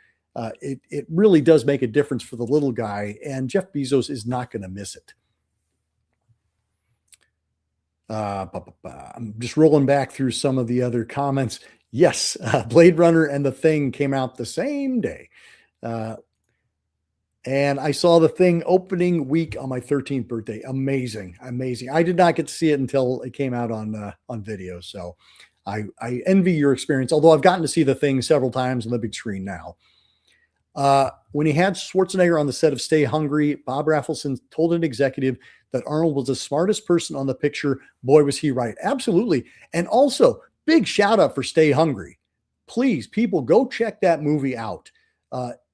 A: It really does make a difference for the little guy, and Jeff Bezos is not going to miss it. I'm just rolling back through some of the other comments. Yes, Blade Runner and The Thing came out the same day. And I saw The Thing opening week on my 13th birthday. Amazing, amazing. I did not get to see it until it came out on video. So I envy your experience, although I've gotten to see The Thing several times on the big screen now. When he had Schwarzenegger on the set of Stay Hungry, Bob Rafelson told an executive that Arnold was the smartest person on the picture. Boy, was he right. Absolutely. And also, big shout out for Stay Hungry. Please, people, go check that movie out.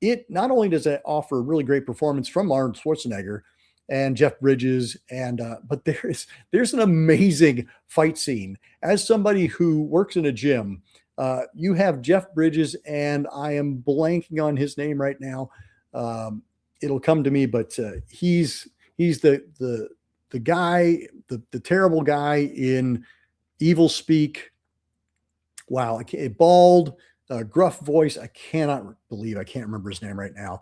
A: It not only does it offer a really great performance from Arnold Schwarzenegger and Jeff Bridges, but there's an amazing fight scene. As somebody who works in a gym, you have Jeff Bridges, and I am blanking on his name right now. It'll come to me, but he's the guy, the terrible guy in Evil Speak. Wow, a bald, gruff voice. I cannot believe I can't remember his name right now.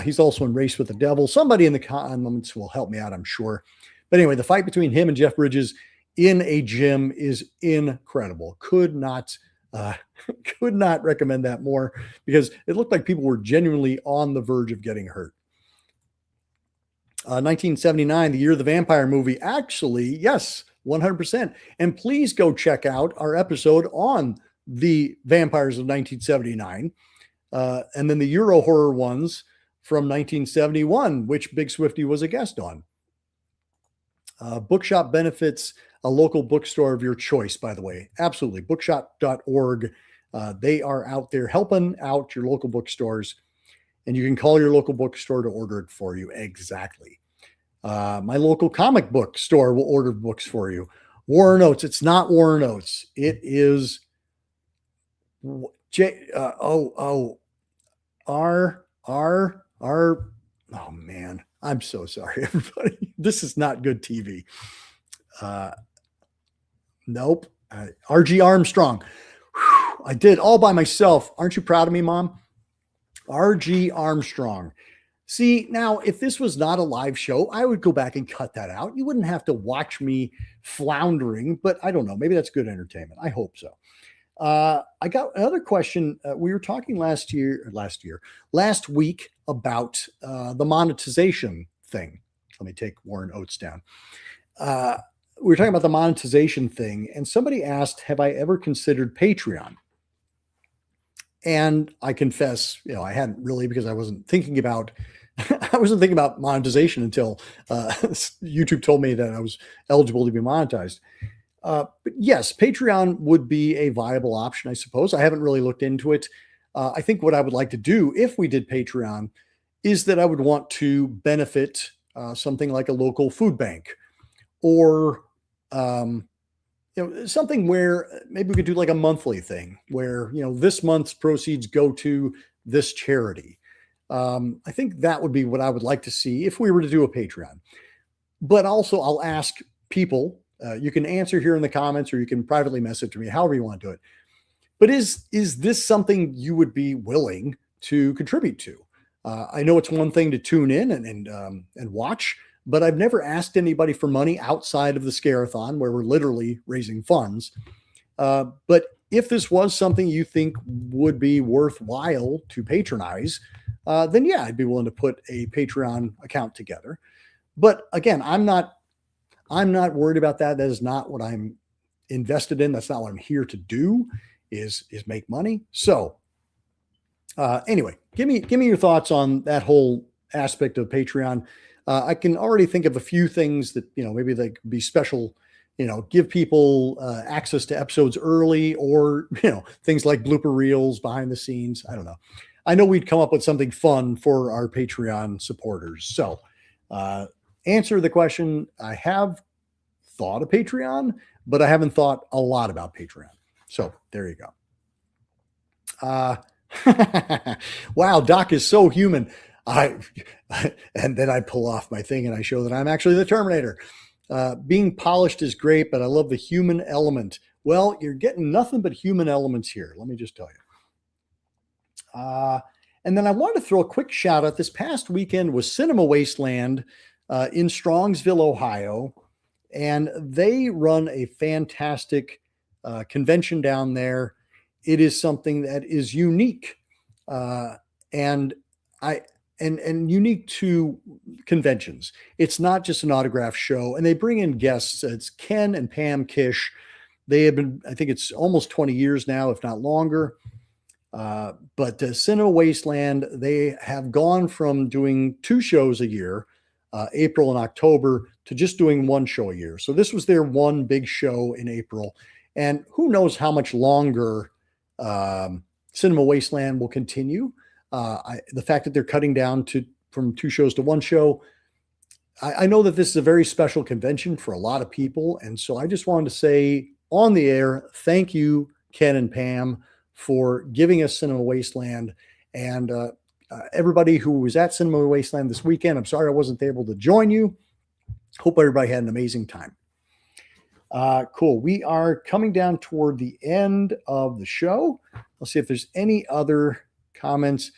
A: He's also in Race with the Devil. Somebody in the comments will help me out, I'm sure. But anyway, the fight between him and Jeff Bridges in a gym is incredible. Could not recommend that more, because it looked like people were genuinely on the verge of getting hurt. 1979, the year of the vampire movie. Actually, yes, 100%. And please go check out our episode on the vampires of 1979, and then the Euro horror ones from 1971, which Big Swifty was a guest on. Bookshop benefits a local bookstore of your choice, by the way. Absolutely. Bookshop.org. They are out there helping out your local bookstores, and you can call your local bookstore to order it for you. Exactly. My local comic book store will order books for you. Warren Oates. It's not Warren Oates. It is oh man, I'm so sorry, everybody. This is not good TV. Nope. RG Armstrong. Whew, I did all by myself. Aren't you proud of me, Mom? RG Armstrong. See, now, if this was not a live show, I would go back and cut that out. You wouldn't have to watch me floundering, but I don't know. Maybe that's good entertainment. I hope so. I got another question. We were talking last week about the monetization thing. Let me take Warren Oates down. We were talking about the monetization thing, and somebody asked, have I ever considered Patreon? And I confess, I hadn't really, because I wasn't thinking about monetization until YouTube told me that I was eligible to be monetized. But yes, Patreon would be a viable option, I suppose. I haven't really looked into it. I think what I would like to do if we did Patreon is that I would want to benefit something like a local food bank, or something where maybe we could do like a monthly thing where, this month's proceeds go to this charity. I think that would be what I would like to see if we were to do a Patreon. But also I'll ask people, you can answer here in the comments, or you can privately message me, however you want to do it. But is this something you would be willing to contribute to? I know it's one thing to tune in and watch, but I've never asked anybody for money outside of the Scare-a-thon, where we're literally raising funds. But if this was something you think would be worthwhile to patronize, then yeah, I'd be willing to put a Patreon account together. But again, I'm not worried about that. That is not what I'm invested in. That's not what I'm here to do, is make money. So anyway, give me your thoughts on that whole aspect of Patreon. I can already think of a few things that, maybe they could be special give people access to episodes early, or, things like blooper reels, behind the scenes. I don't know. I know we'd come up with something fun for our Patreon supporters. So, answer the question. I have thought of Patreon, but I haven't thought a lot about Patreon. So there you go. Wow, Doc is so human. And then I pull off my thing and I show that I'm actually the Terminator. Being polished is great, but I love the human element. Well, you're getting nothing but human elements here. Let me just tell you. And then I wanted to throw a quick shout out. This past weekend was Cinema Wasteland in Strongsville, Ohio. And they run a fantastic convention down there. It is something that is unique, and unique to conventions. It's not just an autograph show, and they bring in guests. It's Ken and Pam Kish. They have been, I think it's almost 20 years now, if not longer. But Cinema Wasteland, they have gone from doing 2 shows a year, April and October, to just doing 1 show a year. So this was their one big show in April. And who knows how much longer Cinema Wasteland will continue. The fact that they're cutting down from 2 shows to 1 show, I know that this is a very special convention for a lot of people. And so I just wanted to say on the air, thank you, Ken and Pam, for giving us Cinema Wasteland. And everybody who was at Cinema Wasteland this weekend, I'm sorry I wasn't able to join you. Hope everybody had an amazing time. Cool. We are coming down toward the end of the show. Let's see if there's any other comments.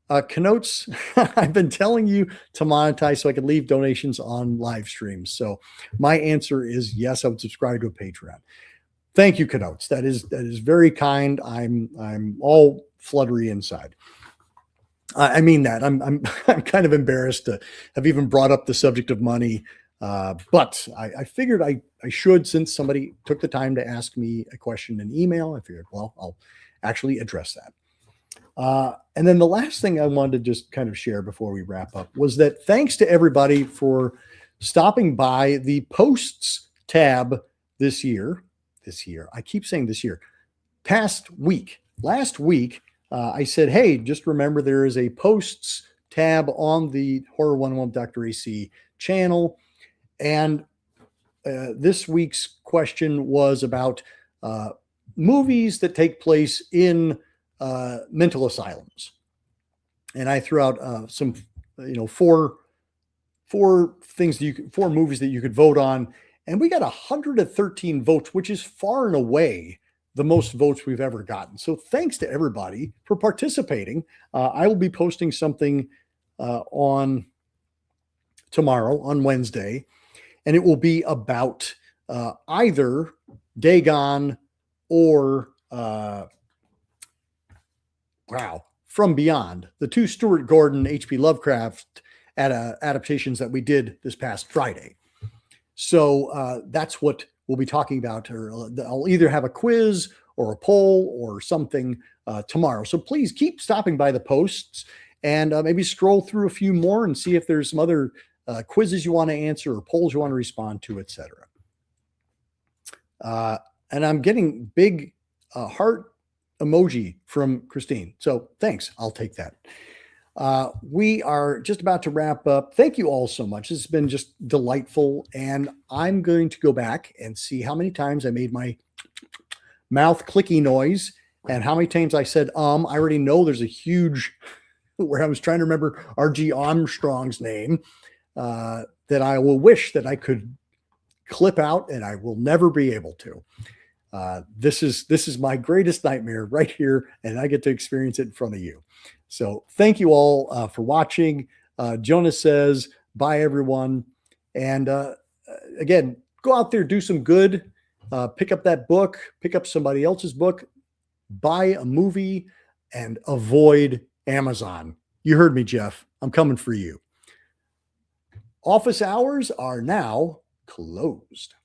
A: Connotes, I've been telling you to monetize so I can leave donations on live streams. So my answer is yes, I would subscribe to a Patreon. Thank you, Connotes. That is very kind. I'm all fluttery inside. I mean that. I'm kind of embarrassed to have even brought up the subject of money. But I figured I should, since somebody took the time to ask me a question in email. I figured, well, I'll actually address that. And then the last thing I wanted to just kind of share before we wrap up was that thanks to everybody for stopping by the posts tab this year. I keep saying this year. Last week, I said, hey, just remember there is a posts tab on the Horror 101 with Dr. AC channel. And this week's question was about movies that take place in mental asylums. And I threw out some, 4 movies that you could vote on. And we got 113 votes, which is far and away the most votes we've ever gotten. So thanks to everybody for participating. I will be posting something on tomorrow, on Wednesday, and it will be about either Dagon or From Beyond, the 2 Stuart Gordon H.P. Lovecraft adaptations that we did this past Friday. So that's what we'll be talking about. Or I'll either have a quiz or a poll or something tomorrow. So please keep stopping by the posts and maybe scroll through a few more and see if there's some other quizzes you want to answer or polls you want to respond to, etc. And I'm getting big heart emoji from Christine. So thanks. I'll take that. We are just about to wrap up. Thank you all so much. This has been just delightful. And I'm going to go back and see how many times I made my mouth clicky noise and how many times I said, I already know there's a huge, where I was trying to remember R.G. Armstrong's name, that I will wish that I could clip out, and I will never be able to. This is my greatest nightmare right here, and I get to experience it in front of you. So thank you all for watching. Jonas says, bye, everyone. And again, go out there, do some good. Pick up that book, pick up somebody else's book, buy a movie, and avoid Amazon. You heard me, Jeff. I'm coming for you. Office hours are now closed.